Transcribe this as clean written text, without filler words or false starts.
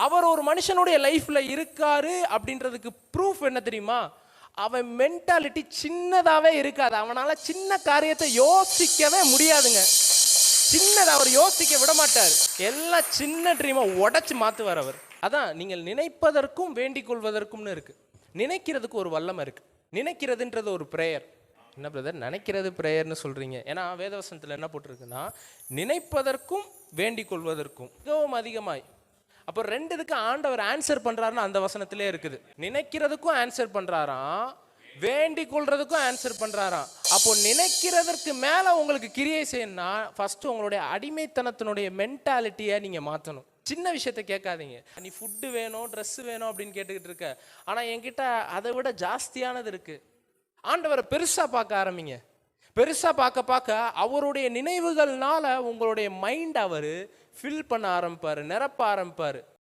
அவர் ஒரு மனுஷனுடைய லைஃப்ல இருக்காரு அப்படின்றதுக்கு ப்ரூஃப் என்ன தெரியுமா? அவன் மென்டாலிட்டி சின்னதாவே இருக்காது. அவனால சின்ன காரியத்தை யோசிக்கவே முடியாதுங்க. சின்னதை அவர் யோசிக்க விட மாட்டார். எல்லாம் சின்ன ட்ரீமை உடைச்சு மாத்துவார் அவர். அதான் நீங்கள் நினைப்பதற்கும் வேண்டிக் கொள்வதற்கும்னு இருக்கு. நினைக்கிறதுக்கு ஒரு வல்லமை இருக்கு. நினைக்கிறதுன்றது ஒரு பிரேயர். என்ன பிரதர் நினைக்கிறது பிரேயர்னு சொல்றீங்க? ஏன்னா வேதவசனத்தில் என்ன போட்டிருக்குன்னா, நினைப்பதற்கும் வேண்டிக் கொள்வதற்கும் மிகவும் அதிகமாய். அப்போ ரெண்டுக்கு ஆண்டவர் ஆன்சர் பண்றாருன்னு அந்த வசனத்திலே இருக்குது. நினைக்கிறதுக்கும் ஆன்சர் பண்றாராம், வேண்டிக் கொள்றதுக்கும் ஆன்சர் பண்றாராம். அப்போ நினைக்கிறதற்கு மேல உங்களுக்கு கிரியை செய்யணும்னா ஃபர்ஸ்ட் உங்களுடைய அடிமைத்தனத்தினுடைய மென்டாலிட்டியை நீங்க மாற்றணும். சின்ன விஷயத்த கேட்காதீங்க. நீ ஃபுட்டு வேணும், ட்ரெஸ் வேணும் அப்படின்னு கேட்டுக்கிட்டு இருக்க. ஆனா என்கிட்ட அதை விட ஜாஸ்தியானது இருக்கு. ஆண்டவரை பெருசா பார்க்க ஆரம்பிங்க. பெருசா பார்க்க பார்க்க அவருடைய நினைவுகள்னால உங்களுடைய மைண்ட் அவர் ஃபில் பண்ண ஆரம்பிப்பாரு, நிரப்ப ஆரம்பிப்பாரு.